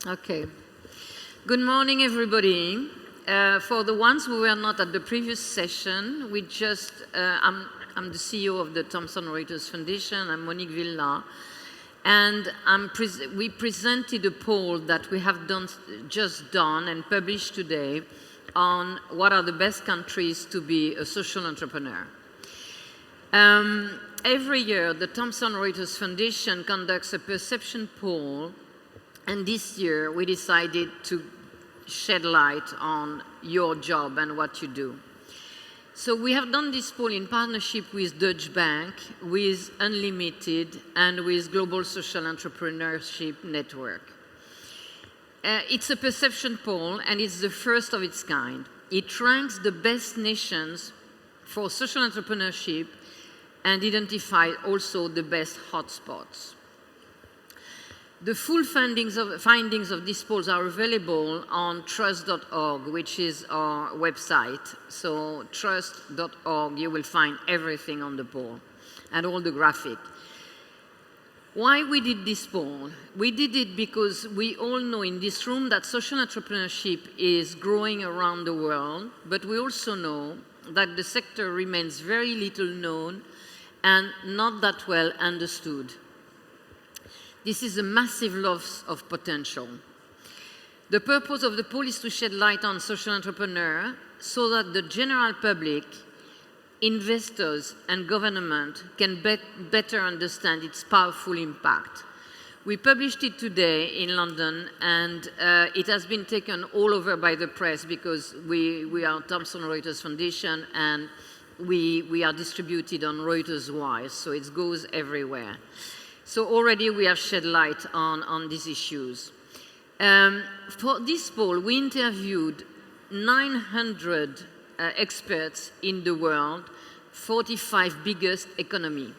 Okay. Good morning, everybody. For the ones who were not at the previous session, I'm the CEO of the Thomson Reuters Foundation. I'm Monique Villa. And we presented a poll that we have just done and published today on what are the best countries to be a social entrepreneur. Every year, the Thomson Reuters Foundation conducts a perception poll, and this year we decided to shed light on your job and what you do. So we have done this poll in partnership with Deutsche Bank, with UnLtd, and with Global Social Entrepreneurship Network. It's a perception poll, and it's the first of its kind. It ranks the best nations for social entrepreneurship and identifies also the best hotspots. The full findings of these polls are available on trust.org, which is our website. So trust.org, you will find everything on the poll and all the graphic. Why we did this poll? We did it because we all know in this room that social entrepreneurship is growing around the world, but we also know that the sector remains very little known and not that well understood. This is a massive loss of potential. The purpose of the poll is to shed light on social entrepreneurs so that the general public, investors, and government can better understand its powerful impact. We published it today in London, and it has been taken all over by the press because we are Thomson Reuters Foundation, and we are distributed on Reuters Wire, so it goes everywhere. So already we have shed light on these issues. For this poll, we interviewed 900 experts in the world, 45 biggest economy.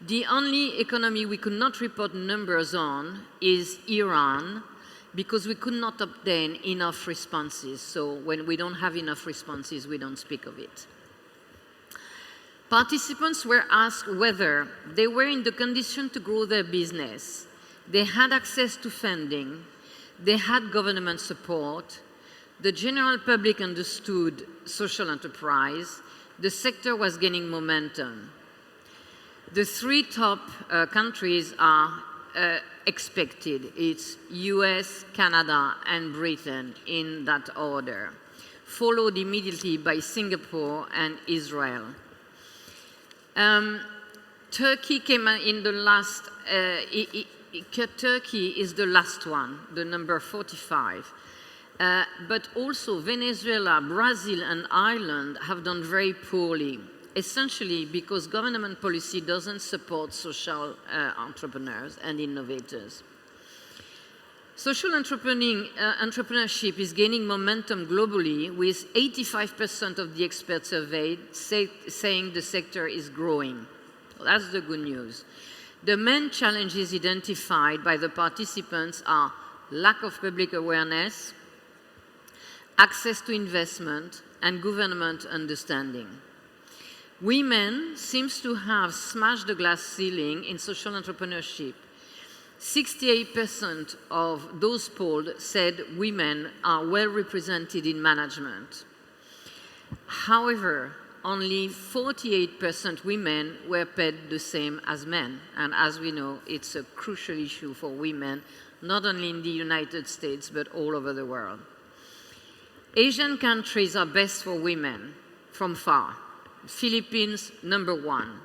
The only economy we could not report numbers on is Iran, because we could not obtain enough responses. So when we don't have enough responses, we don't speak of it. Participants were asked whether they were in the condition to grow their business, they had access to funding, they had government support, the general public understood social enterprise, the sector was gaining momentum. The three top countries are expected. It's US, Canada, and Britain in that order, followed immediately by Singapore and Israel. Turkey came in the last, Turkey is the last one, the number 45. But also Venezuela, Brazil, and Ireland have done very poorly, essentially because government policy doesn't support social entrepreneurs and innovators. Social entrepreneurship is gaining momentum globally, with 85% of the experts surveyed saying the sector is growing. Well, that's the good news. The main challenges identified by the participants are lack of public awareness, access to investment, and government understanding. Women seem to have smashed the glass ceiling in social entrepreneurship. 68% of those polled said women are well represented in management. However, only 48% women were paid the same as men. And as we know, it's a crucial issue for women, not only in the United States, but all over the world. Asian countries are best for women, from far. Philippines, number one.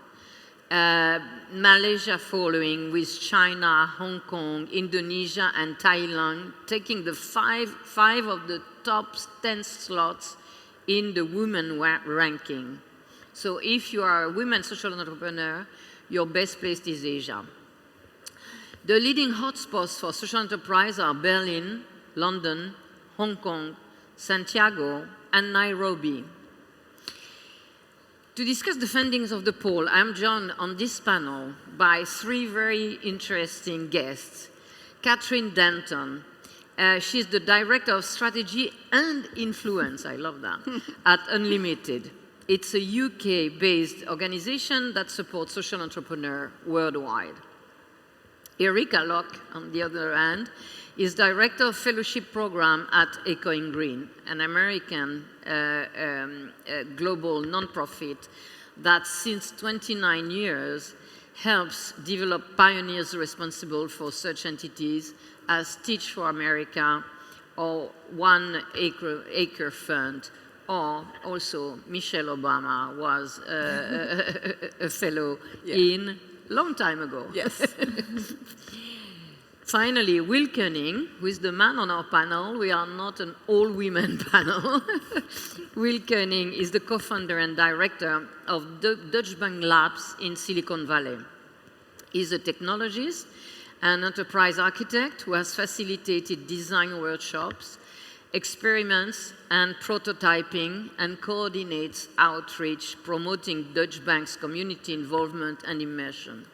Malaysia following, with China, Hong Kong, Indonesia, and Thailand taking the five of the top 10 slots in the women ranking. So if you are a women social entrepreneur, your best place is Asia. The leading hotspots for social enterprise are Berlin, London, Hong Kong, Santiago, and Nairobi. To discuss the findings of the poll, I am joined on this panel by three very interesting guests. Catherine Denton. She's the Director of Strategy and Influence, I love that, at UnLtd. It's a UK-based organization that supports social entrepreneurs worldwide. Erika Locke, on the other hand, is Director of Fellowship Program at Echoing Green, an American global nonprofit that since 29 years helps develop pioneers responsible for such entities as Teach for America or One Acre Fund, or also Michelle Obama was a fellow in long time ago. Yes. Finally, Will Koenig, who is the man on our panel. We are not an all-women panel. Will Koenig is the co-founder and director of Deutsche Bank Labs in Silicon Valley. He's a technologist and enterprise architect who has facilitated design workshops, experiments, and prototyping, and coordinates outreach promoting Deutsche Bank's community involvement and immersion.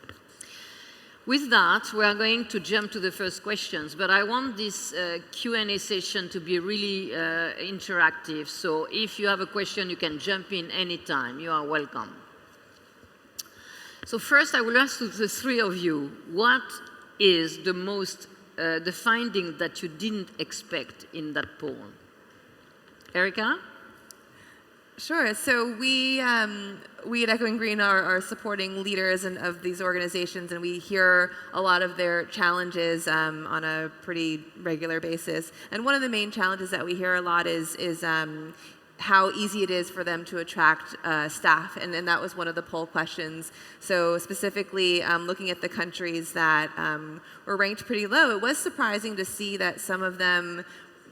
With that, we are going to jump to the first questions, but I want this Q&A session to be really interactive, so if you have a question, you can jump in anytime. You are welcome. So first, I will ask the three of you, what is the finding that you didn't expect in that poll? Erica? Sure. So we at Echoing Green are supporting leaders of these organizations, and we hear a lot of their challenges on a pretty regular basis. And one of the main challenges that we hear a lot is how easy it is for them to attract staff, and that was one of the poll questions. So specifically, looking at the countries that were ranked pretty low, it was surprising to see that some of them,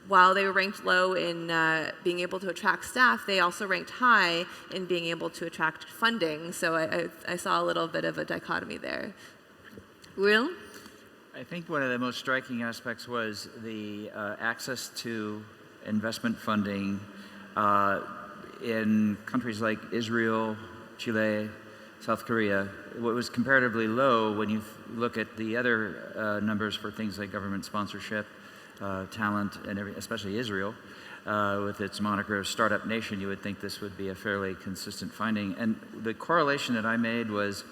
while they were ranked low in being able to attract staff, they also ranked high in being able to attract funding. So I saw a little bit of a dichotomy there. Will? I think one of the most striking aspects was the access to investment funding in countries like Israel, Chile, South Korea. What was comparatively low when you look at the other numbers for things like government sponsorship, talent, and especially Israel, with its moniker of startup nation, you would think this would be a fairly consistent finding. And the correlation that I made was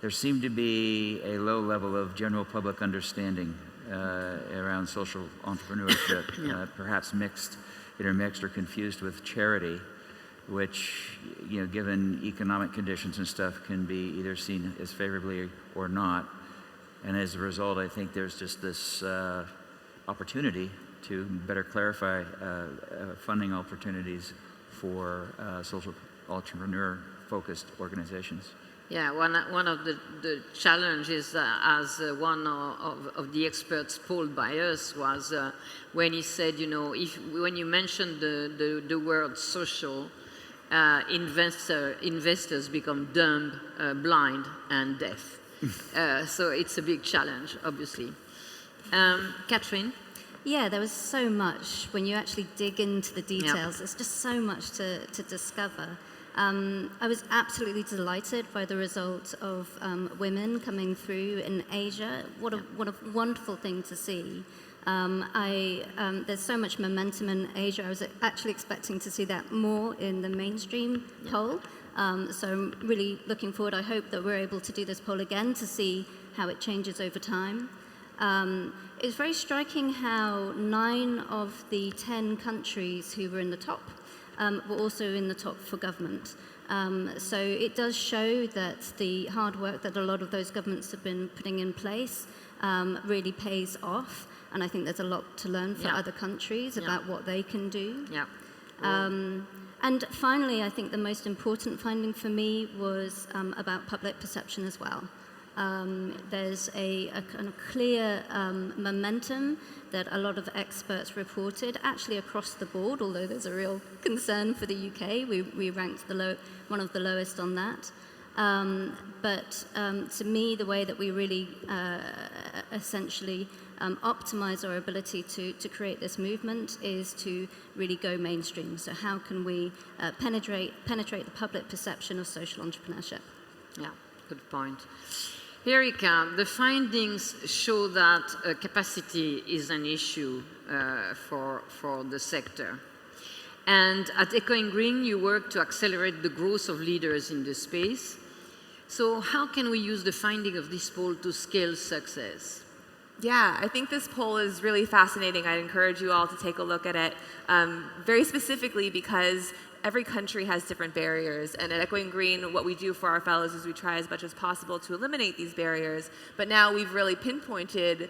there seemed to be a low level of general public understanding around social entrepreneurship, perhaps intermixed or confused with charity, which, given economic conditions and stuff, can be either seen as favorably or not. And as a result, I think there's just this opportunity to better clarify funding opportunities for social entrepreneur-focused organizations. Yeah, one of the challenges, as one of the experts polled by us, was when he said, when you mention the word social, investors become dumb, blind, and deaf. So it's a big challenge, obviously. Catherine? Yeah, there was so much. When you actually dig into the details, there's just so much to discover. I was absolutely delighted by the result of women coming through in Asia. What a wonderful thing to see. There's so much momentum in Asia. I was actually expecting to see that more in the mainstream poll. So I'm really looking forward. I hope that we're able to do this poll again to see how it changes over time. It was very striking how 9 of the 10 countries who were in the top were also in the top for government. So it does show that the hard work that a lot of those governments have been putting in place really pays off. And I think there's a lot to learn for other countries about what they can do. Yeah. And finally, I think the most important finding for me was about public perception as well. There's a kind of clear momentum that a lot of experts reported, actually across the board, although there's a real concern for the UK. We ranked one of the lowest on that. But to me, the way that we really essentially optimize our ability to create this movement is to really go mainstream. So how can we penetrate the public perception of social entrepreneurship? Yeah, good point. Erika, the findings show that capacity is an issue for the sector. And at Echoing Green, you work to accelerate the growth of leaders in the space. So how can we use the finding of this poll to scale success? Yeah, I think this poll is really fascinating. I'd encourage you all to take a look at it, very specifically because every country has different barriers. And at Echoing Green, what we do for our fellows is we try as much as possible to eliminate these barriers. But now we've really pinpointed,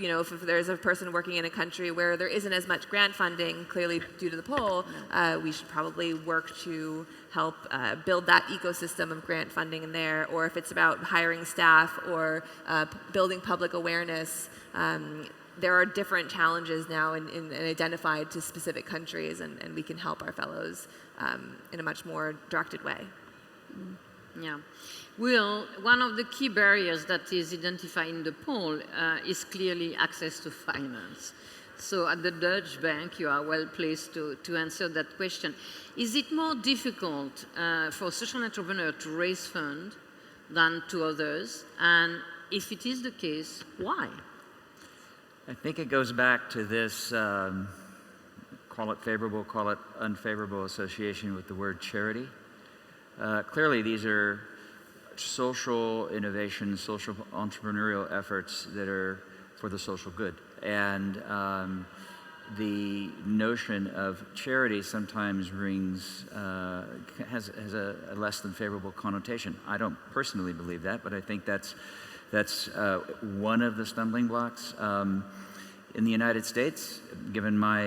if there's a person working in a country where there isn't as much grant funding, clearly due to the poll, we should probably work to help build that ecosystem of grant funding in there. Or if it's about hiring staff or building public awareness, there are different challenges now and identified to specific countries, and we can help our fellows in a much more directed way. Yeah. Well, one of the key barriers that is identified in the poll is clearly access to finance. So at the Deutsche Bank, you are well placed to answer that question. Is it more difficult for social entrepreneurs to raise funds than to others? And if it is the case, why? I think it goes back to this, call it favorable, call it unfavorable association with the word charity. Clearly, these are social innovation, social entrepreneurial efforts that are for the social good. And the notion of charity sometimes has a less than favorable connotation. I don't personally believe that, but I think that's one of the stumbling blocks. In the United States, given my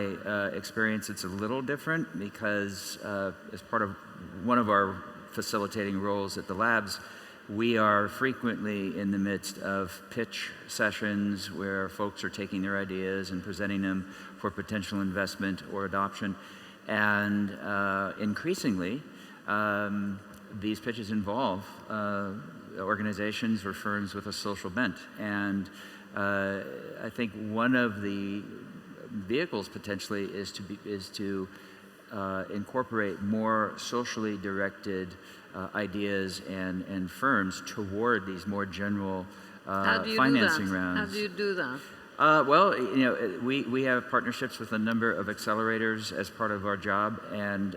experience, it's a little different because as part of one of our facilitating roles at the labs, we are frequently in the midst of pitch sessions where folks are taking their ideas and presenting them for potential investment or adoption. And increasingly, these pitches involve organizations or firms with a social bent. And I think one of the vehicles potentially is to incorporate more socially directed ideas and firms toward these more general financing rounds. How do you do that? Well, we have partnerships with a number of accelerators as part of our job, and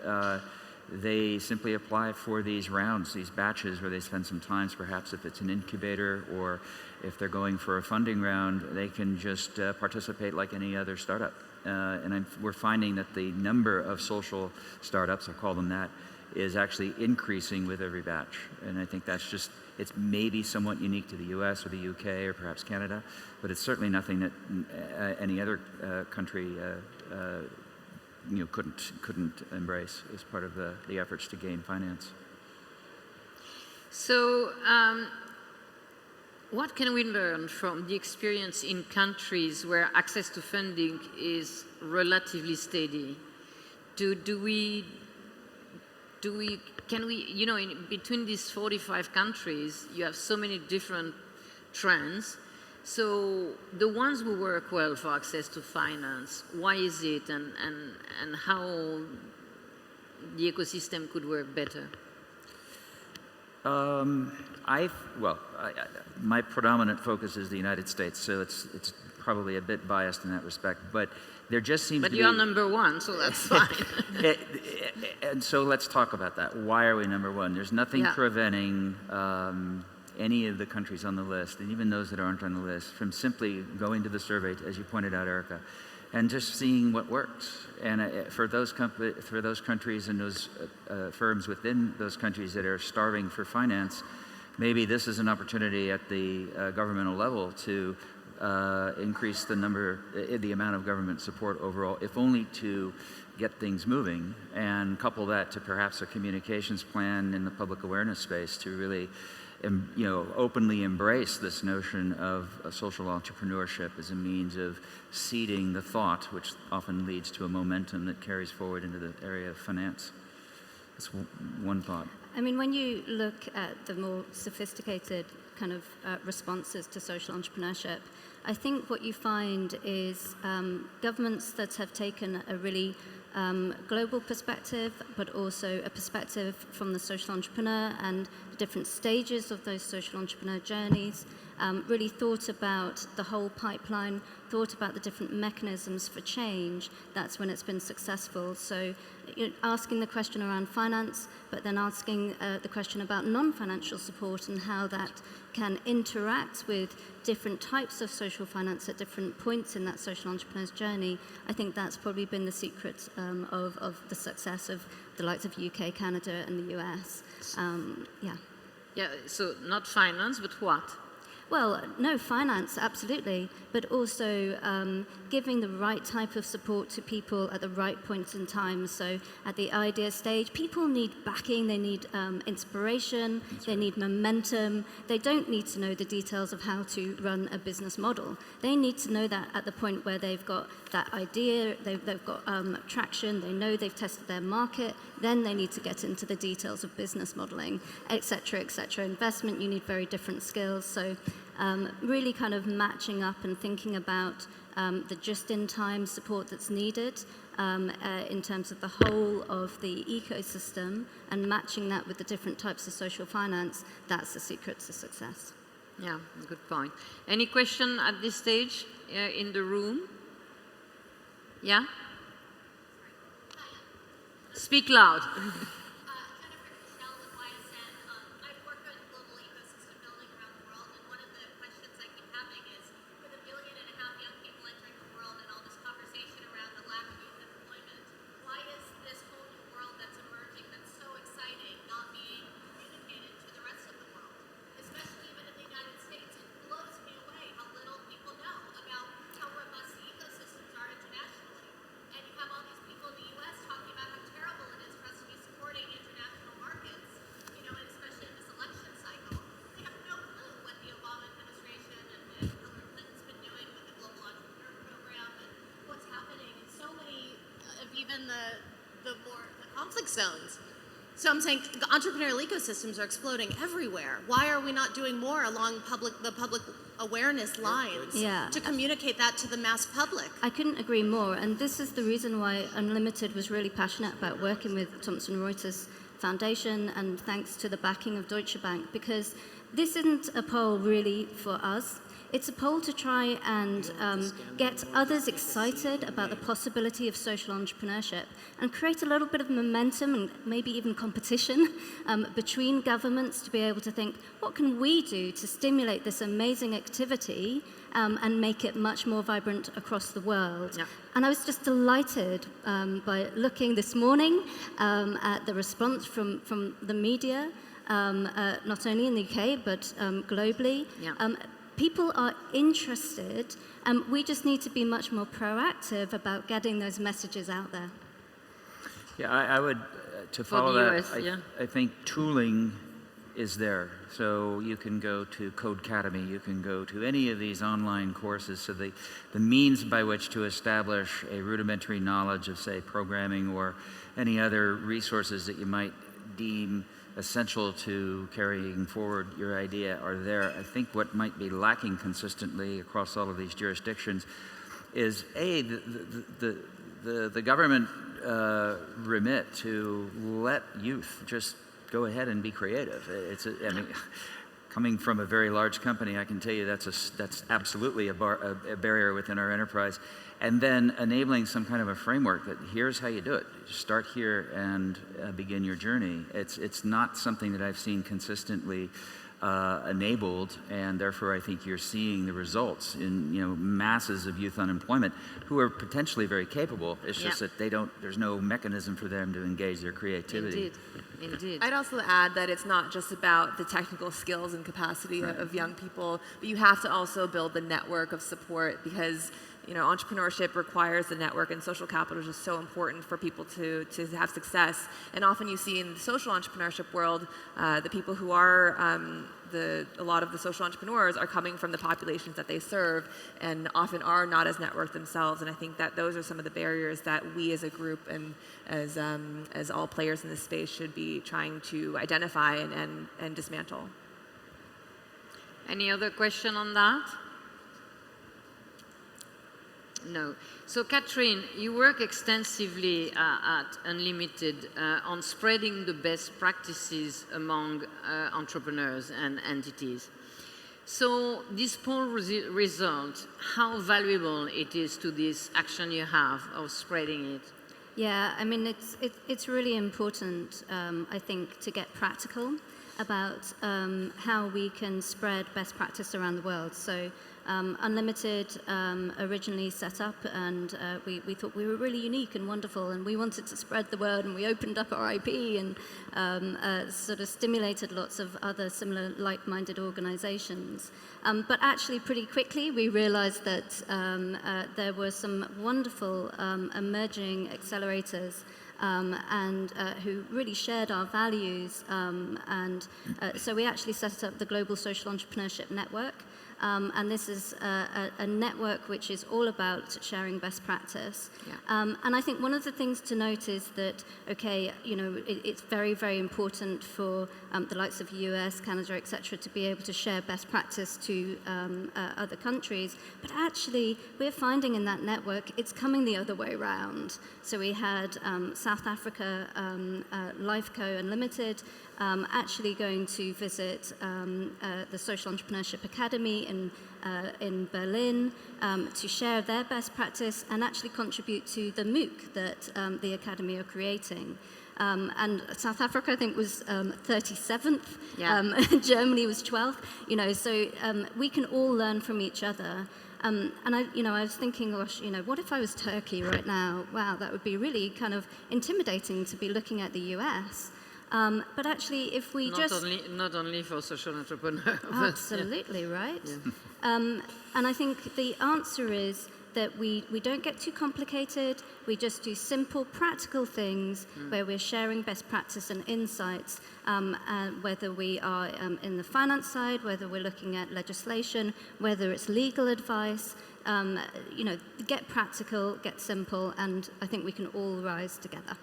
they simply apply for these rounds, these batches, where they spend some time. Perhaps if it's an incubator or if they're going for a funding round, they can just participate like any other startup. And we're finding that the number of social startups, I'll call them that, is actually increasing with every batch. And I think it's maybe somewhat unique to the US or the UK or perhaps Canada, but it's certainly nothing that any other country couldn't embrace as part of the efforts to gain finance. So what can we learn from the experience in countries where access to funding is relatively steady? In between these 45 countries, you have so many different trends. So the ones who work well for access to finance, why is it, and how the ecosystem could work better? My predominant focus is the United States, so it's probably a bit biased in that respect. But there just seems to be... But you're number one, so that's fine. And so let's talk about that. Why are we number one? There's nothing preventing any of the countries on the list, and even those that aren't on the list, from simply going to the survey, as you pointed out, Erica, and just seeing what works. And for those countries and those firms within those countries that are starving for finance, maybe this is an opportunity at the governmental level to increase the amount of government support overall, if only to get things moving, and couple that to perhaps a communications plan in the public awareness space to really openly embrace this notion of social entrepreneurship as a means of seeding the thought, which often leads to a momentum that carries forward into the area of finance. That's one thought. I mean, when you look at the more sophisticated kind of responses to social entrepreneurship, I think what you find is governments that have taken a really global perspective, but also a perspective from the social entrepreneur and the different stages of those social entrepreneur journeys, really thought about the whole pipeline, thought about the different mechanisms for change, that's when it's been successful. So asking the question around finance, but then asking the question about non-financial support and how that can interact with different types of social finance at different points in that social entrepreneur's journey, I think that's probably been the secret of the success of the likes of UK, Canada, and the US. Yeah. Yeah, so not finance, but what? Well, no, finance, absolutely, but also giving the right type of support to people at the right points in time. So at the idea stage, people need backing, they need inspiration, they need momentum. They don't need to know the details of how to run a business model. They need to know that at the point where they've got that idea, they've got traction, they know they've tested their market, then they need to get into the details of business modeling, et cetera, et cetera. Investment, you need very different skills. So really kind of matching up and thinking about the just-in-time support that's needed in terms of the whole of the ecosystem and matching that with the different types of social finance, that's the secret to success. Yeah, good point. Any question at this stage in the room? Yeah? Speak loud. zones. So I'm saying entrepreneurial ecosystems are exploding everywhere. Why are we not doing more along the public awareness lines to communicate that to the mass public? I couldn't agree more. And this is the reason why UnLtd was really passionate about working with Thomson Reuters Foundation, and thanks to the backing of Deutsche Bank, because this isn't a poll really for us. It's a poll to try and get others excited about the possibility of social entrepreneurship and create a little bit of momentum and maybe even competition between governments to be able to think, what can we do to stimulate this amazing activity and make it much more vibrant across the world? Yeah. And I was just delighted by looking this morning at the response from the media, not only in the UK, but globally. Yeah. People are interested, and we just need to be much more proactive about getting those messages out there. Yeah, I would, to follow that, I think tooling is there. So you can go to Codecademy, you can go to any of these online courses. So the means by which to establish a rudimentary knowledge of, say, programming or any other resources that you might deem essential to carrying forward your idea are there. I think what might be lacking consistently across all of these jurisdictions is the government remit to let youth just go ahead and be creative. I mean, coming from a very large company, I can tell you that's absolutely a barrier within our enterprise. And then enabling some kind of a framework that here's how you do it. Start here and begin your journey. It's not something that I've seen consistently enabled, and therefore I think you're seeing the results in masses of youth unemployment who are potentially very capable. It's just that there's no mechanism for them to engage their creativity. Indeed. I'd also add that it's not just about the technical skills and capacity of young people, but you have to also build the network of support, because entrepreneurship requires the network, and social capital is just so important for people to have success. And often you see in the social entrepreneurship world, the people who are a lot of the social entrepreneurs are coming from the populations that they serve, and often are not as networked themselves. And I think that those are some of the barriers that we as a group and as all players in this space should be trying to identify and dismantle. Any other question on that? No. So, Catherine, you work extensively at UnLtd on spreading the best practices among entrepreneurs and entities. So this poll result, how valuable it is to this action you have of spreading it? Yeah, I mean, it's really important, I think, to get practical about how we can spread best practice around the world. So UnLtd originally set up, and we thought we were really unique and wonderful, and we wanted to spread the word, and we opened up our IP and sort of stimulated lots of other similar like-minded organizations. But actually, pretty quickly, we realized that there were some wonderful emerging accelerators and who really shared our values. So we actually set up the Global Social Entrepreneurship Network. And this is a network which is all about sharing best practice. Yeah. And I think one of the things to note is that, okay, you know, it's very, very important for the likes of US, Canada, etc., to be able to share best practice to other countries. But actually, we're finding in that network, it's coming the other way around. So we had South Africa, Lifeco UnLtd, actually going to visit the Social Entrepreneurship Academy in Berlin to share their best practice and actually contribute to the MOOC that the Academy are creating. And South Africa, I think, was 37th. Yeah. Germany was 12th. You know, so we can all learn from each other. And I was thinking, gosh, you know, what if I was Turkey right now? Wow, that would be really kind of intimidating to be looking at the US. But actually, if we not only for social entrepreneurs. Absolutely, yeah. Right? Yeah. And I think the answer is that we don't get too complicated. We just do simple, practical things where we're sharing best practice and insights, whether we are in the finance side, whether we're looking at legislation, whether it's legal advice. You know, get practical, get simple, and I think we can all rise together.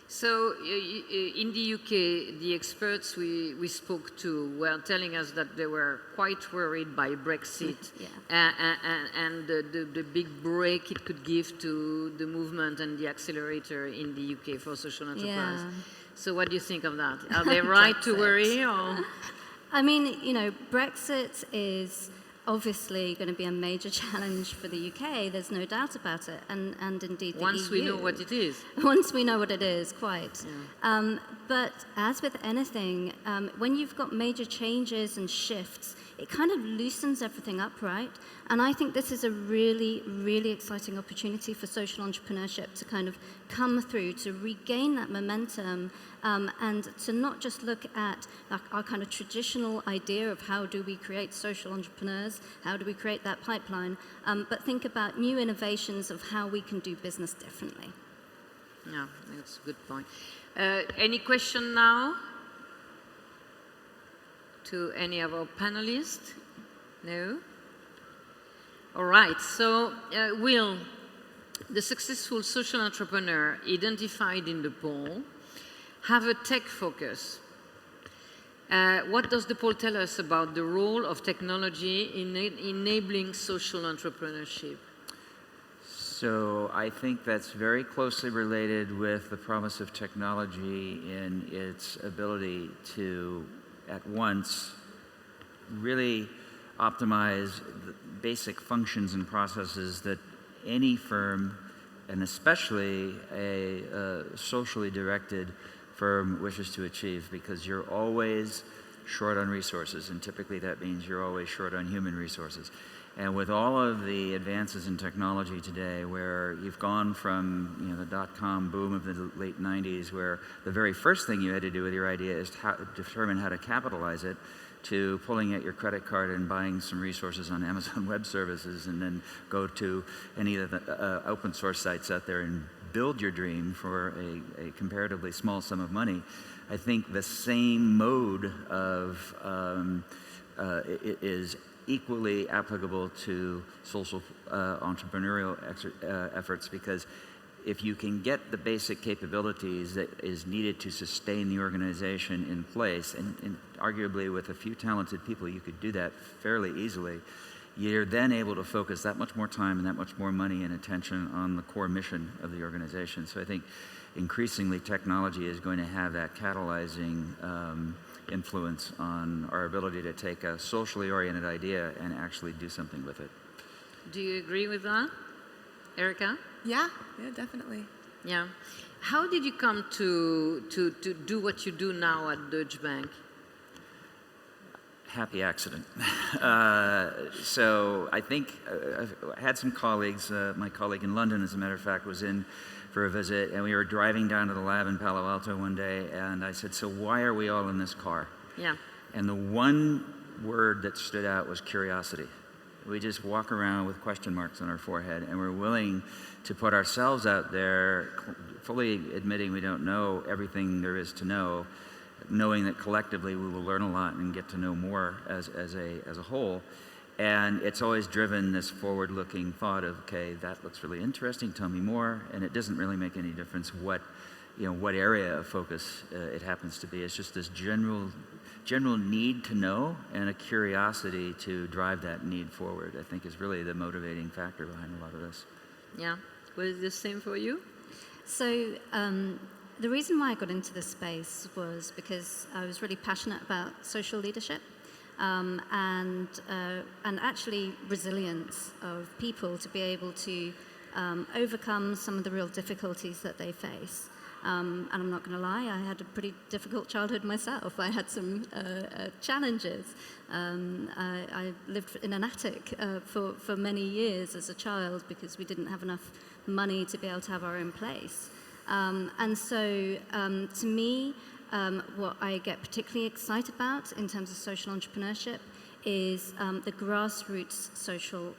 So in the UK, the experts we spoke to were telling us that they were quite worried by Brexit. Yeah. And the big break it could give to the movement and the accelerator in the UK for social enterprise. Yeah. So what do you think of that? Are they right to worry? Or? I mean, you know, Brexit is obviously going to be a major challenge for the UK, there's no doubt about it, and indeed the EU. Once we know what it is. Once we know what it is, quite. Yeah. But as with anything, when you've got major changes and shifts, it kind of loosens everything up, right? And I think this is a really, really exciting opportunity for social entrepreneurship to kind of come through, to regain that momentum, and to not just look at like, our kind of traditional idea of how do we create social entrepreneurs, how do we create that pipeline, but think about new innovations of how we can do business differently. Yeah, that's a good point. Any question now to any of our panelists? No? All right, so Will, the successful social entrepreneur identified in the poll have a tech focus. What does the poll tell us about the role of technology in enabling social entrepreneurship? So I think that's very closely related with the promise of technology in its ability to, at once, really optimize the basic functions and processes that any firm, and especially a socially directed firm, wishes to achieve, because you're always short on resources, and typically that means you're always short on human resources. And with all of the advances in technology today, where you've gone from the dot-com boom of the late 90s, where the very first thing you had to do with your idea is to determine how to capitalize it, to pulling out your credit card and buying some resources on Amazon Web Services, and then go to any of the open source sites out there and build your dream for a comparatively small sum of money. I think the same mode of is equally applicable to social entrepreneurial efforts, because if you can get the basic capabilities that is needed to sustain the organization in place, and arguably with a few talented people you could do that fairly easily, you're then able to focus that much more time and that much more money and attention on the core mission of the organization. So I think increasingly technology is going to have that catalyzing influence on our ability to take a socially oriented idea and actually do something with it. Do you agree with that, Erica? Yeah, definitely. Yeah. How did you come to do what you do now at Deutsche Bank? Happy accident. So I think I had some colleagues. My colleague in London, as a matter of fact, was in for a visit, and we were driving down to the lab in Palo Alto one day, and I said, so why are we all in this car? Yeah. And the one word that stood out was curiosity. We just walk around with question marks on our forehead, and we're willing to put ourselves out there, fully admitting we don't know everything there is to know, knowing that collectively we will learn a lot and get to know more as a whole. And it's always driven this forward-looking thought of, okay, that looks really interesting, tell me more, and it doesn't really make any difference what area of focus it happens to be. It's just this general need to know and a curiosity to drive that need forward, I think, is really the motivating factor behind a lot of this. Yeah. Was it the same for you? So the reason why I got into this space was because I was really passionate about social leadership and actually resilience of people to be able to overcome some of the real difficulties that they face. And I'm not going to lie, I had a pretty difficult childhood myself. I had some challenges. I lived in an attic for many years as a child because we didn't have enough money to be able to have our own place. And so to me, what I get particularly excited about in terms of social entrepreneurship is the grassroots social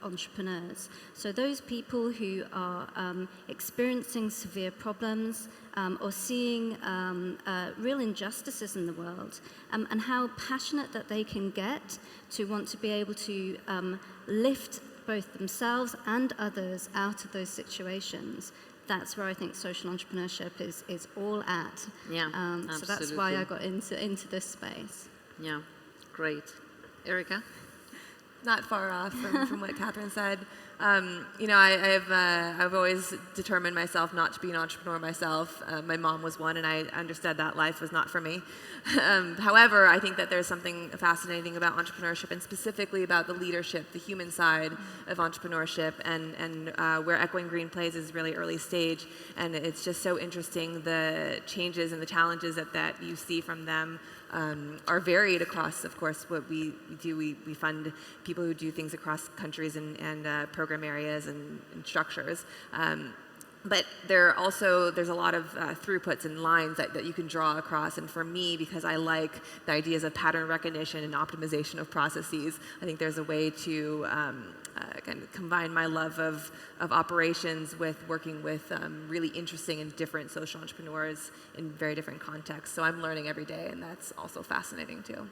entrepreneurs. So those people who are experiencing severe problems or seeing real injustices in the world, and how passionate that they can get to want to be able to lift both themselves and others out of those situations. That's where I think social entrepreneurship is all at. Yeah, so that's why I got into this space. Yeah, great. Erica? Not far off from what Catherine said. I've always determined myself not to be an entrepreneur myself. My mom was one, and I understood that life was not for me. However, I think that there's something fascinating about entrepreneurship, and specifically about the leadership, the human side of entrepreneurship, and where Echoing Green plays is really early stage, and it's just so interesting the changes and the challenges that you see from them. Are varied across, of course, what we do. We fund people who do things across countries and program areas and structures. But there's a lot of throughputs and lines that you can draw across. And for me, because I like the ideas of pattern recognition and optimization of processes, I think there's a way to kind of combine my love of operations with working with really interesting and different social entrepreneurs in very different contexts. So I'm learning every day, and that's also fascinating too.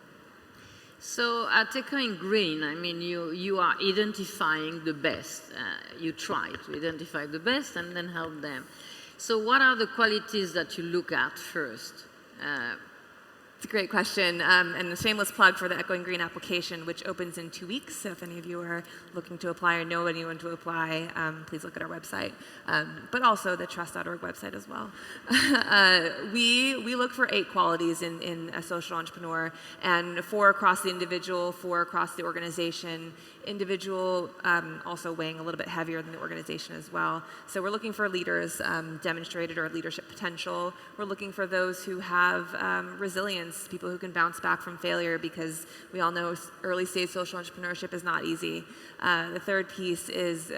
So at Echoing Green, I mean, you are identifying the best. You try to identify the best and then help them. So what are the qualities that you look at first? It's a great question, and a shameless plug for the Echoing Green application, which opens in 2 weeks. So if any of you are looking to apply or know anyone to apply, please look at our website, but also the trust.org website as well. We look for 8 qualities in a social entrepreneur, and 4 across the individual, 4 across the organization. Individual also weighing a little bit heavier than the organization as well. So we're looking for leaders, demonstrated or leadership potential. We're looking for those who have resilience, people who can bounce back from failure, because we all know early stage social entrepreneurship is not easy. The third piece is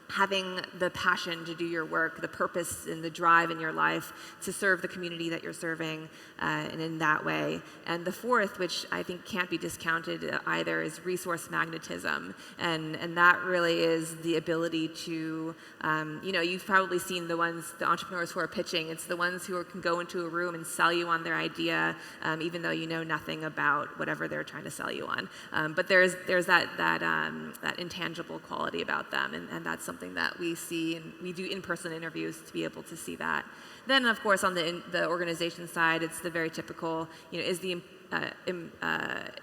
having the passion to do your work, the purpose and the drive in your life to serve the community that you're serving, and in that way. And the fourth, which I think can't be discounted either, is resource magnetism. And that really is the ability to, you've probably seen the entrepreneurs who are pitching. It's the ones who can go into a room and sell you on their idea, even though you know nothing about whatever they're trying to sell you on. But there's that intangible quality about them, and that's something that we see, and we do in-person interviews to be able to see that. Then, of course, on the organization side, it's the very typical, is the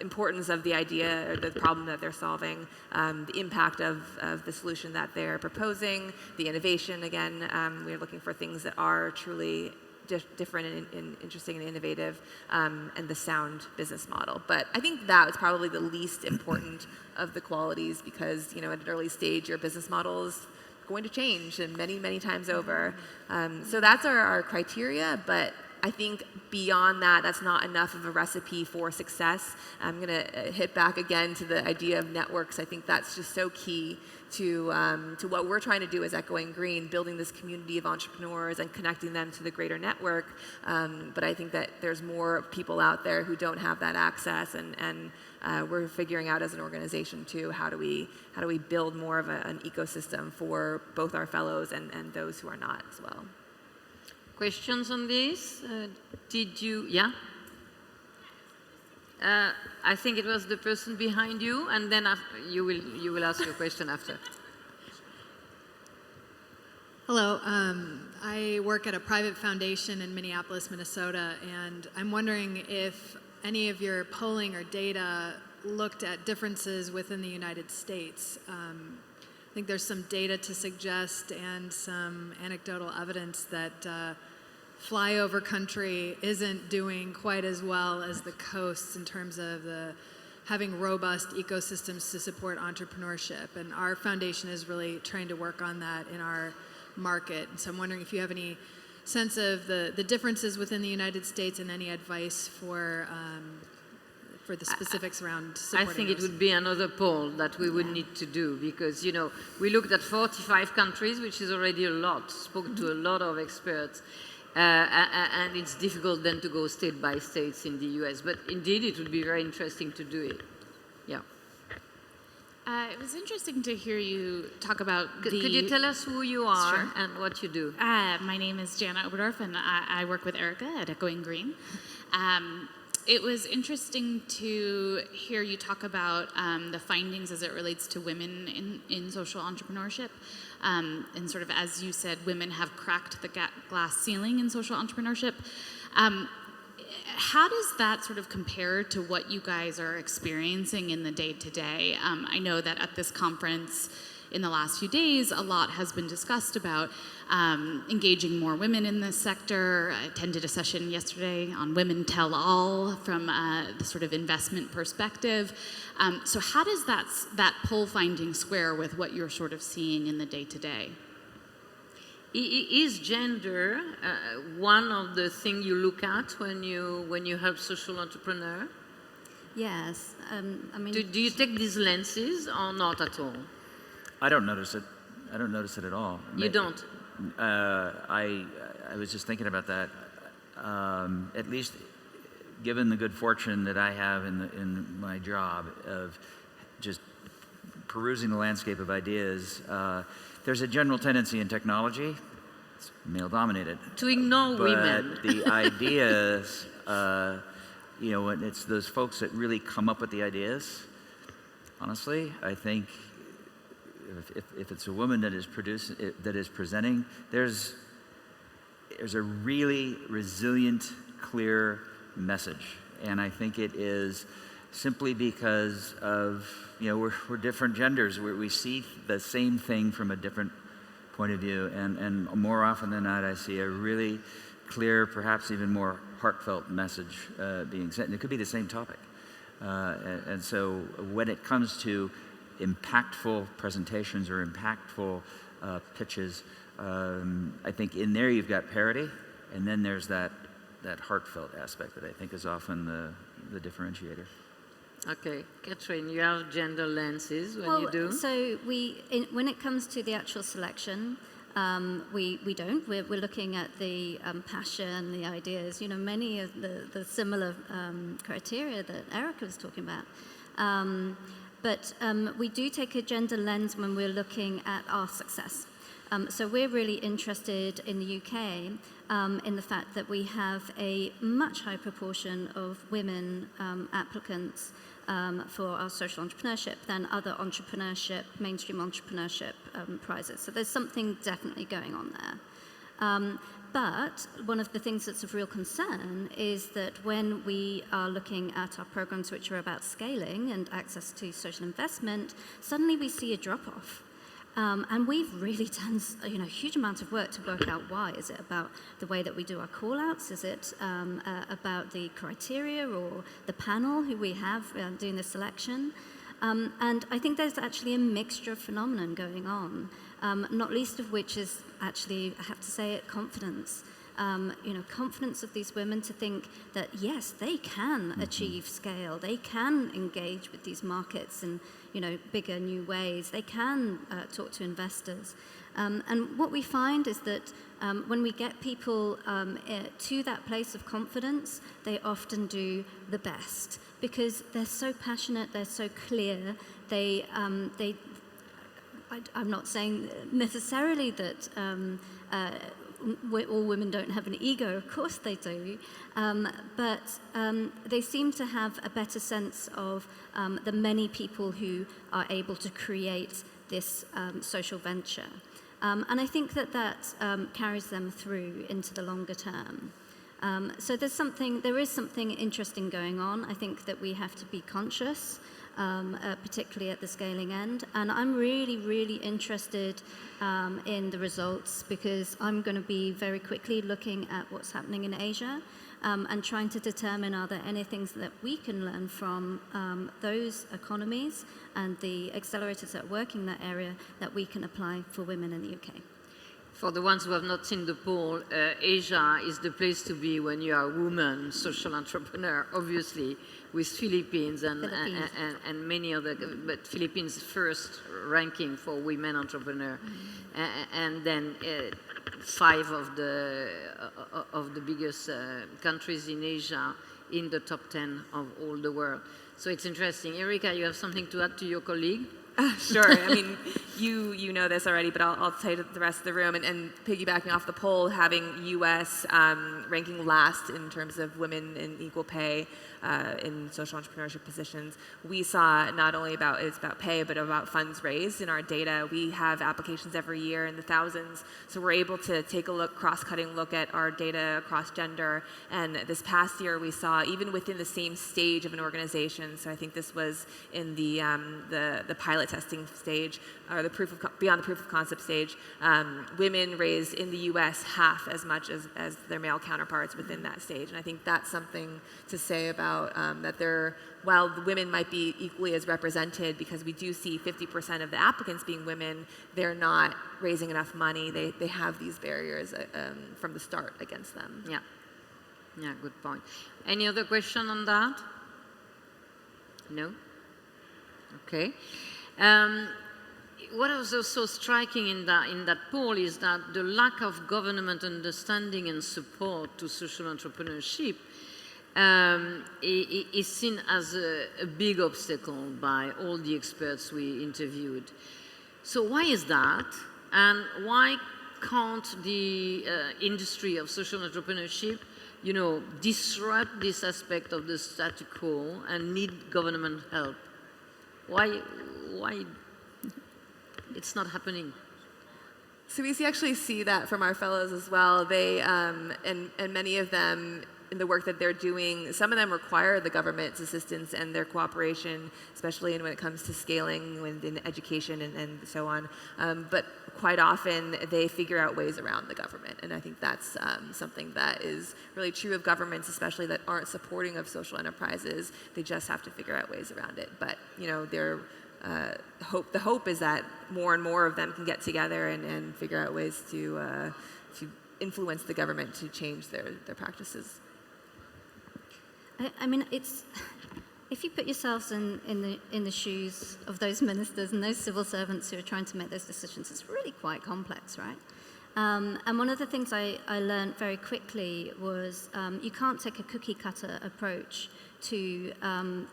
importance of the idea or the problem that they're solving, the impact of the solution that they're proposing, the innovation. Again, we're looking for things that are truly different and interesting and innovative, and the sound business model. But I think that is probably the least important of the qualities, because at an early stage your business model is going to change and many times over. So that's our criteria, but I think beyond that, that's not enough of a recipe for success. I'm going to hit back again to the idea of networks. I think that's just so key to what we're trying to do as Echoing Green, building this community of entrepreneurs and connecting them to the greater network. But I think that there's more people out there who don't have that access, and we're figuring out as an organization too, how do we build more of an ecosystem for both our fellows and those who are not as well. Questions on this? Did you? Yeah. I think it was the person behind you, and then you will ask your question after. Hello. I work at a private foundation in Minneapolis, Minnesota, and I'm wondering if any of your polling or data looked at differences within the United States. I think there's some data to suggest and some anecdotal evidence that flyover country isn't doing quite as well as the coasts in terms of having robust ecosystems to support entrepreneurship. And our foundation is really trying to work on that in our market. So I'm wondering if you have any sense of the differences within the United States and any advice for the specifics around supporting I think those. it would be another poll that we would need to do, because we looked at 45 countries, which is already a lot, spoke to a lot of experts, and it's difficult then to go state by state in the US. But indeed, it would be very interesting to do it. Yeah. It was interesting to hear you talk about Could you tell us who you are Sure. and what you do? My name is Jana Oberdorf, and I work with Erica at Echoing Green. It was interesting to hear you talk about the findings as it relates to women in social entrepreneurship. And sort of, as you said, women have cracked the glass ceiling in social entrepreneurship. How does that sort of compare to what you guys are experiencing in the day-to-day? I know that at this conference in the last few days, a lot has been discussed about engaging more women in this sector. I attended a session yesterday on Women Tell All from the sort of investment perspective. So how does that poll finding square with what you're sort of seeing in the day-to-day? Is gender one of the things you look at when you help social entrepreneur? Yes. I mean, Do you take these lenses or not at all? I don't notice it. I don't notice it at all. You don't? I was just thinking about that. At least, given the good fortune that I have in my job of just perusing the landscape of ideas, there's a general tendency in technology, it's male-dominated, To ignore women. but the ideas, when it's those folks that really come up with the ideas, honestly, I think if it's a woman that is presenting, there's a really resilient, clear message, and I think it is simply because of we're different genders. We see the same thing from a different point of view, and more often than not, I see a really clear, perhaps even more heartfelt message being sent. And it could be the same topic, and so when it comes to impactful presentations or impactful pitches, I think in there you've got parity, and then there's that heartfelt aspect that I think is often the differentiator. Okay, Catherine, you have gender lenses when you do? So when it comes to the actual selection, we don't. We're looking at the passion, the ideas, many of the similar criteria that Erica was talking about. But we do take a gender lens when we're looking at our success. So we're really interested in the UK in the fact that we have a much higher proportion of women applicants for our social entrepreneurship than other mainstream entrepreneurship prizes. So there's something definitely going on there. But one of the things that's of real concern is that when we are looking at our programs which are about scaling and access to social investment, suddenly we see a drop-off. And we've really done a huge amount of work to work out why. Is it about the way that we do our call-outs? Is it about the criteria or the panel who we have doing the selection? And I think there's actually a mixture of phenomenon going on, not least of which is actually, I have to say it, confidence. Confidence of these women to think that, yes, they can achieve scale. They can engage with these markets in, bigger, new ways. They can talk to investors. And what we find is that when we get people to that place of confidence, they often do the best because they're so passionate, they're so clear. I'm not saying necessarily that all women don't have an ego, of course they do, but they seem to have a better sense of the many people who are able to create this social venture. And I think that carries them through into the longer term. So there is something interesting going on. I think that we have to be conscious, particularly at the scaling end. And I'm really, really interested in the results because I'm going to be very quickly looking at what's happening in Asia and trying to determine are there any things that we can learn from those economies and the accelerators that work in that area that we can apply for women in the UK. For the ones who have not seen the poll, Asia is the place to be when you are a woman, social entrepreneur, obviously, with Philippines and many other, but Philippines first ranking for women entrepreneur, and then 5 of the biggest countries in Asia in the top 10 of all the world. So it's interesting. Erika, you have something to add to your colleague? Sure. I mean, you know this already, but I'll say to the rest of the room, and piggybacking off the poll, having U.S. Ranking last in terms of women in equal pay in social entrepreneurship positions, we saw not only about pay, but about funds raised in our data. We have applications every year in the thousands, so we're able to take a cross-cutting look at our data across gender. And this past year, we saw even within the same stage of an organization. So I think this was in the pilot testing stage, or beyond the proof of concept stage, women raised in the U.S. half as much as their male counterparts within that stage. And I think that's something to say about that while the women might be equally as represented, because we do see 50% of the applicants being women, they're not raising enough money. They have these barriers from the start against them. Yeah, good point. Any other question on that? No? Okay. What was also striking in that poll is that the lack of government understanding and support to social entrepreneurship is seen as a big obstacle by all the experts we interviewed. So why is that? And why can't the industry of social entrepreneurship, disrupt this aspect of the status quo and need government help? Why it's not happening? So we actually see that from our fellows as well. They and many of them, in the work that they're doing, some of them require the government's assistance and their cooperation, especially when it comes to scaling in education and so on. But quite often they figure out ways around the government, and I think that's something that is really true of governments, especially that aren't supporting of social enterprises. They just have to figure out ways around it. But the hope is that more and more of them can get together and figure out ways to influence the government to change their practices. I mean, if you put yourselves in the shoes of those ministers and those civil servants who are trying to make those decisions, it's really quite complex, right? And one of the things I learned very quickly was you can't take a cookie-cutter approach to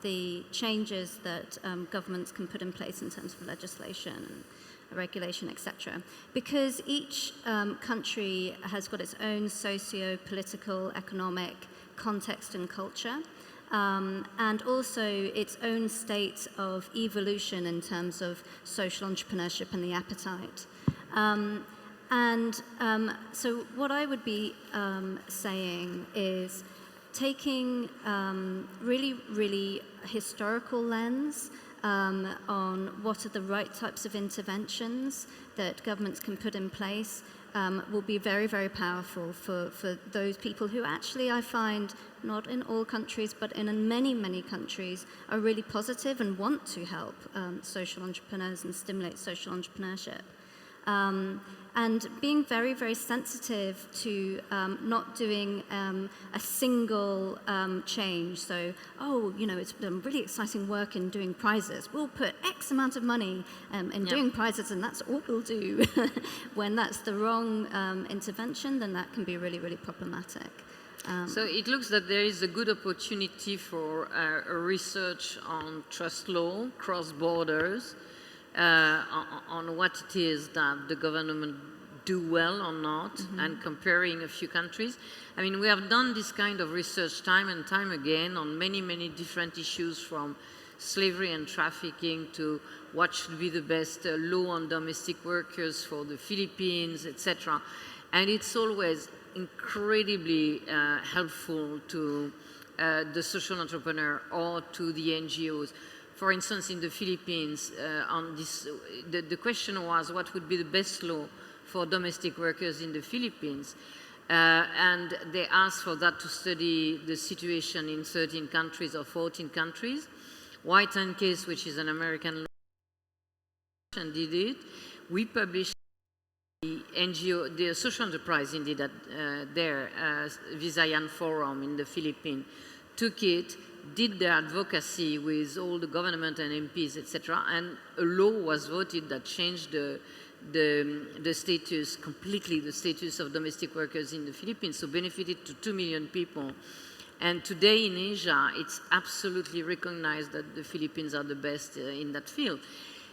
the changes that governments can put in place in terms of legislation, regulation, etc. Because each country has got its own socio-political, economic context and culture, and also its own state of evolution in terms of social entrepreneurship and the appetite. So what I would be saying is taking really, really historical lens on what are the right types of interventions that governments can put in place will be very, very powerful for those people who actually, I find, not in all countries, but in many, many countries, are really positive and want to help social entrepreneurs and stimulate social entrepreneurship. And being very, very sensitive to not doing a single change. So, it's been really exciting work in doing prizes. We'll put X amount of money in doing prizes, and that's all we'll do. When that's the wrong intervention, then that can be really, really problematic. So it looks that there is a good opportunity for research on trust law, cross borders, on what it is that the government do well or not, and comparing a few countries. I mean, we have done this kind of research time and time again on many, many different issues, from slavery and trafficking to what should be the best law on domestic workers for the Philippines, etc. And it's always incredibly helpful to the social entrepreneur or to the NGOs. For instance, in the Philippines, on this, the question was what would be the best law for domestic workers in the Philippines. And they asked for that to study the situation in 13 countries or 14 countries. White and Case, which is an American law, and did it. We published the NGO, the social enterprise indeed, there, Visayan Forum in the Philippines, took it, did the advocacy with all the government and MPs, etc., and a law was voted that changed the status, completely the status of domestic workers in the Philippines, so benefited to 2 million people. And today in Asia, it's absolutely recognized that the Philippines are the best in that field.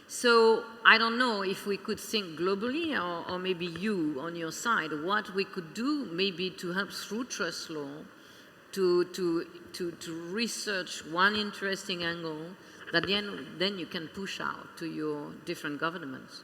So I don't know if we could think globally, or maybe you on your side, what we could do maybe to help through trust law to research one interesting angle that then you can push out to your different governments.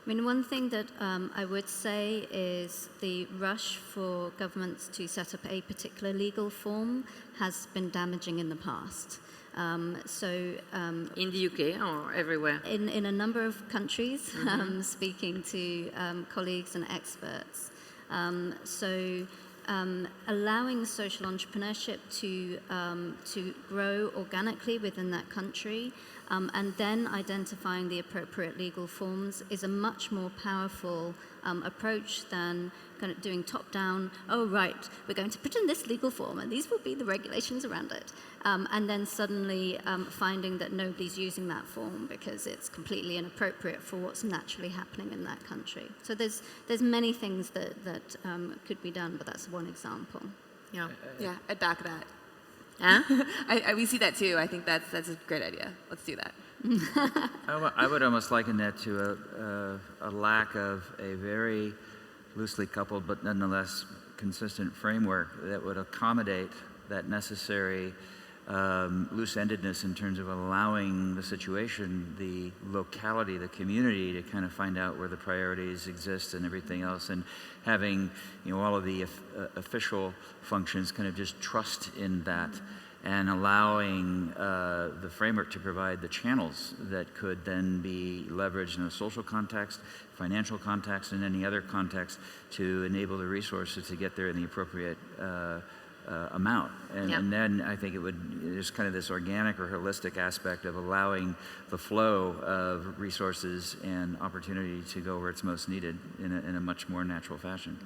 I mean, one thing that I would say is the rush for governments to set up a particular legal form has been damaging in the past. In the UK or everywhere? In a number of countries, speaking to colleagues and experts. Allowing social entrepreneurship to grow organically within that country, and then identifying the appropriate legal forms is a much more powerful approach than kind of doing top-down, oh right, we're going to put in this legal form and these will be the regulations around it. And then suddenly finding that nobody's using that form because it's completely inappropriate for what's naturally happening in that country. So there's many things that could be done, but that's one example. Yeah, I'd back that. Huh? We see that too. I think that's a great idea. Let's do that. I would almost liken that to a lack of a very loosely coupled but nonetheless consistent framework that would accommodate that necessary loose-endedness in terms of allowing the situation, the locality, the community to kind of find out where the priorities exist and everything else, and having all of the official functions kind of just trust in that, and allowing the framework to provide the channels that could then be leveraged in a social context, financial context, and any other context to enable the resources to get there in the appropriate amount. And then I think there's kind of this organic or holistic aspect of allowing the flow of resources and opportunity to go where it's most needed in a much more natural fashion.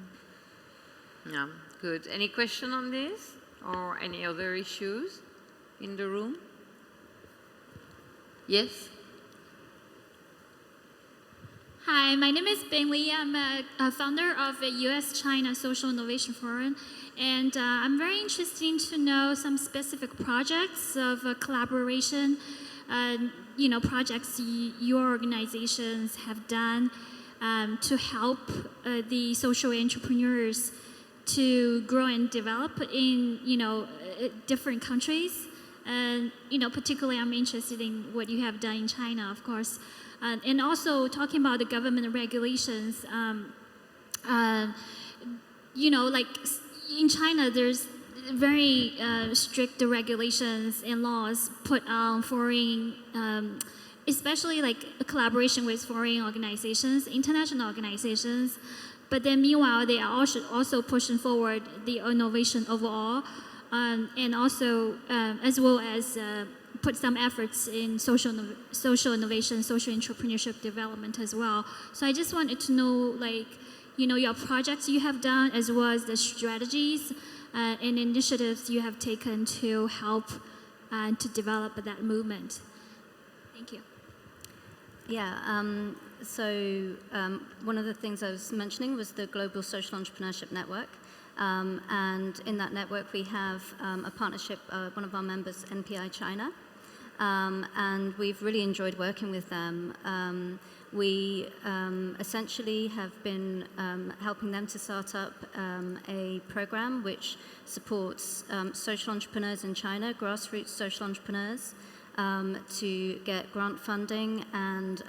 Yeah, good. Any question on this or any other issues in the room? Yes? Hi, my name is Bing Li. I'm a founder of the US-China Social Innovation Forum, and I'm very interested to know some specific projects of collaboration, projects your organizations have done to help the social entrepreneurs to grow and develop in different countries. And particularly I'm interested in what you have done in China, of course. And also talking about the government regulations, you know, like in China, there's very strict regulations and laws put on foreign, especially like a collaboration with foreign organizations, international organizations. But then meanwhile, they are also pushing forward the innovation overall, and also as well as put some efforts in social innovation, social entrepreneurship development as well. So I just wanted to know, like, you know, your projects you have done, as well as the strategies and initiatives you have taken to help to develop that movement. Thank you. Yeah, one of the things I was mentioning was the Global Social Entrepreneurship Network. And in that network, we have a partnership, one of our members, NPI China. And we've really enjoyed working with them. We essentially have been helping them to start up a program which supports social entrepreneurs in China, grassroots social entrepreneurs, to get grant funding and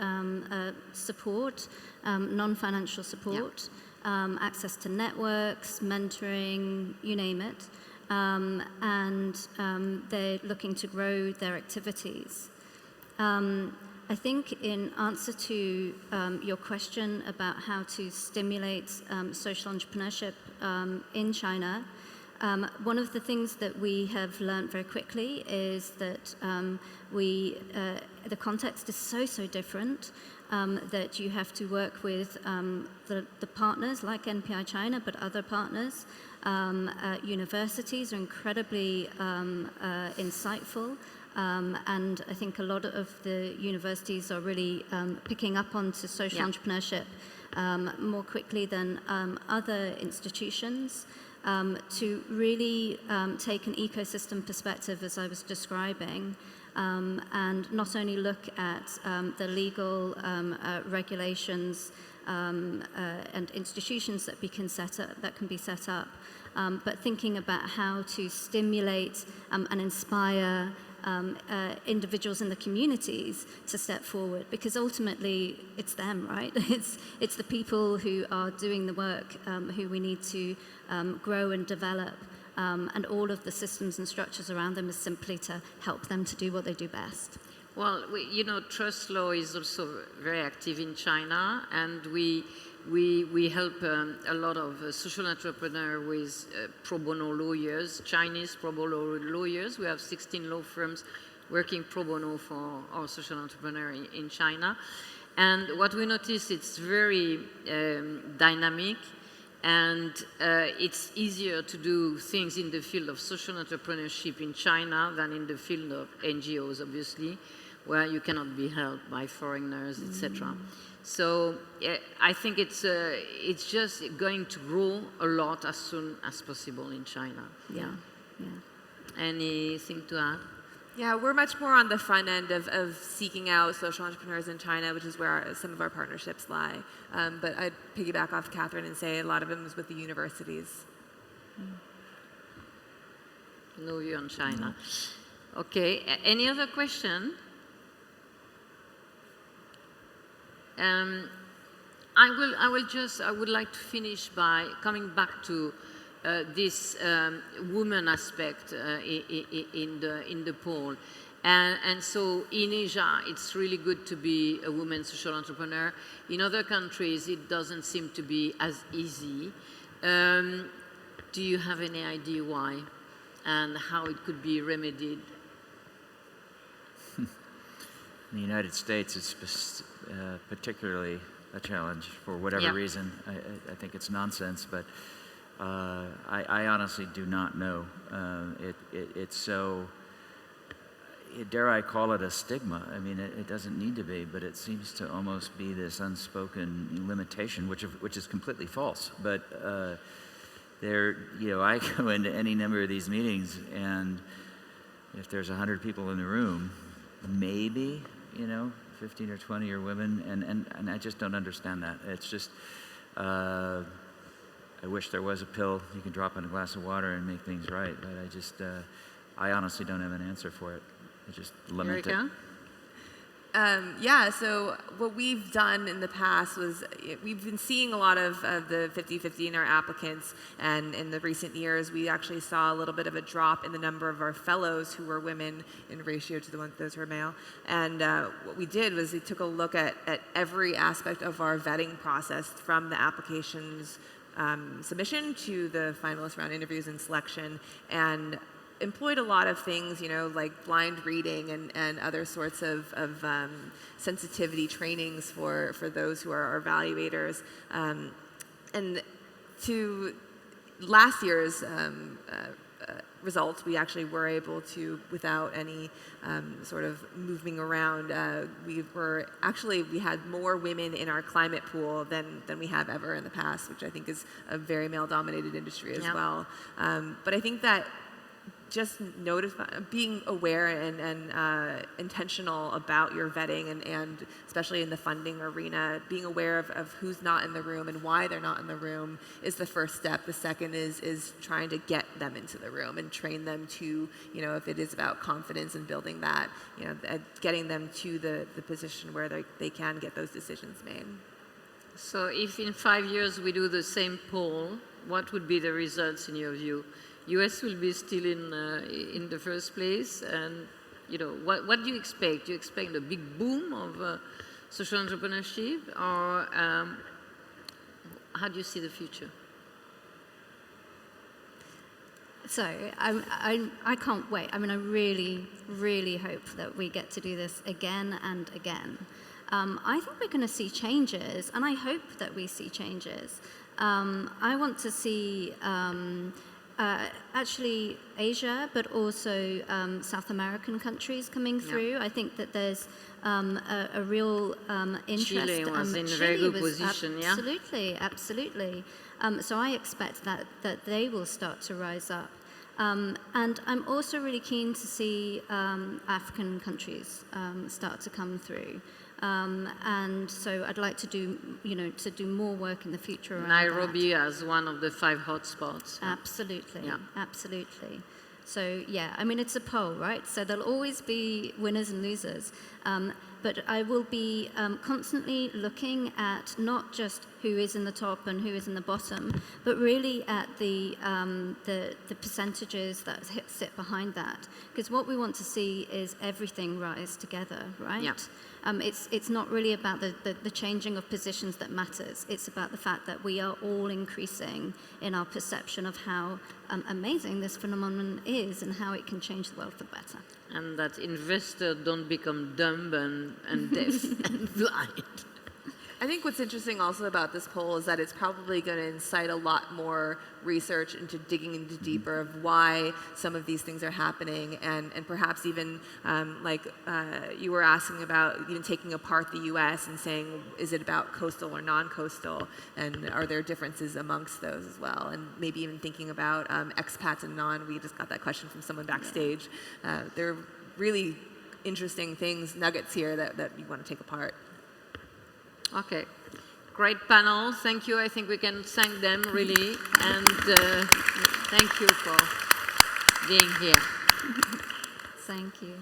support, non-financial support, access to networks, mentoring, you name it. And they're looking to grow their activities. I think in answer to your question about how to stimulate social entrepreneurship in China, one of the things that we have learned very quickly is that the context is so different that you have to work with the partners like NPI China, but other partners. Universities are incredibly insightful, and I think a lot of the universities are really picking up onto social entrepreneurship more quickly than other institutions. To really take an ecosystem perspective, as I was describing, and not only look at the legal regulations and institutions that can be set up, but thinking about how to stimulate and inspire individuals in the communities to step forward, because ultimately it's them, right? It's the people who are doing the work who we need to grow and develop, and all of the systems and structures around them is simply to help them to do what they do best. Well, trust law is also very active in China, and we help a lot of social entrepreneurs with pro bono lawyers, Chinese pro bono lawyers. We have 16 law firms working pro bono for our social entrepreneur in China. And what we notice, it's very dynamic, and it's easier to do things in the field of social entrepreneurship in China than in the field of NGOs, obviously, where you cannot be helped by foreigners, etc. So I think it's just going to grow a lot as soon as possible in China. Yeah. Anything to add? Yeah, we're much more on the front end of seeking out social entrepreneurs in China, which is where some of our partnerships lie. But I'd piggyback off Catherine and say a lot of them is with the universities. No view on China. Okay, any other question? I would like to finish by coming back to this woman aspect in the poll. And so in Asia, it's really good to be a woman social entrepreneur. In other countries, it doesn't seem to be as easy. Do you have any idea why and how it could be remedied? In the United States, it's particularly a challenge for whatever reason. I think it's nonsense, but I honestly do not know. It's so, dare I call it a stigma? I mean, it doesn't need to be, but it seems to almost be this unspoken limitation, which is completely false. But I go into any number of these meetings, and if there's 100 people in the room, maybe 15 or 20 are women, and I just don't understand that. It's just, I wish there was a pill you could drop in a glass of water and make things right, but I honestly don't have an answer for it. I just lament Erica? Yeah, so what we've done in the past was we've been seeing a lot of the 50-50 in our applicants, and in the recent years we actually saw a little bit of a drop in the number of our fellows who were women in ratio to those who are male. And what we did was we took a look at every aspect of our vetting process, from the applications submission to the finalist round interviews and selection, and employed a lot of things, like blind reading and other sorts of sensitivity trainings for those who are our evaluators. And to last year's results, we actually were able to, without any sort of moving around, we had more women in our climate pool than we have ever in the past, which I think is a very male-dominated industry as well. But I think that just being aware and intentional about your vetting, and especially in the funding arena, being aware of who's not in the room and why they're not in the room is the first step. The second is trying to get them into the room and train them to, if it is about confidence and building that, getting them to the position where they can get those decisions made. So if in 5 years we do the same poll, what would be the results in your view? US will be still in the first place, and what do you expect? Do you expect a big boom of social entrepreneurship, or how do you see the future? So I can't wait. I mean, I really, really hope that we get to do this again and again. I think we're going to see changes, and I hope that we see changes. I want to see actually Asia, but also South American countries coming through. I think that there's a real interest. Chile was in a very good position, absolutely, absolutely. So I expect that they will start to rise up. And I'm also really keen to see African countries start to come through. And so I'd like to do more work in the future around Nairobi that. as one of the 5 hotspots. Absolutely, absolutely. So I mean, it's a poll, right? So there'll always be winners and losers. But I will be constantly looking at not just who is in the top and who is in the bottom, but really at the percentages that sit behind that. Because what we want to see is everything rise together, right? Yeah. It's not really about the changing of positions that matters. It's about the fact that we are all increasing in our perception of how amazing this phenomenon is and how it can change the world for the better. And that investors don't become dumb and deaf and blind. I think what's interesting also about this poll is that it's probably going to incite a lot more research into digging into deeper of why some of these things are happening, and perhaps even you were asking about even taking apart the U.S. and saying, is it about coastal or non-coastal, and are there differences amongst those as well, and maybe even thinking about expats and non. We just got that question from someone backstage. There are really interesting things, nuggets here that you want to take apart. Okay, great panel. Thank you. I think we can thank them really, and thank you for being here. Thank you.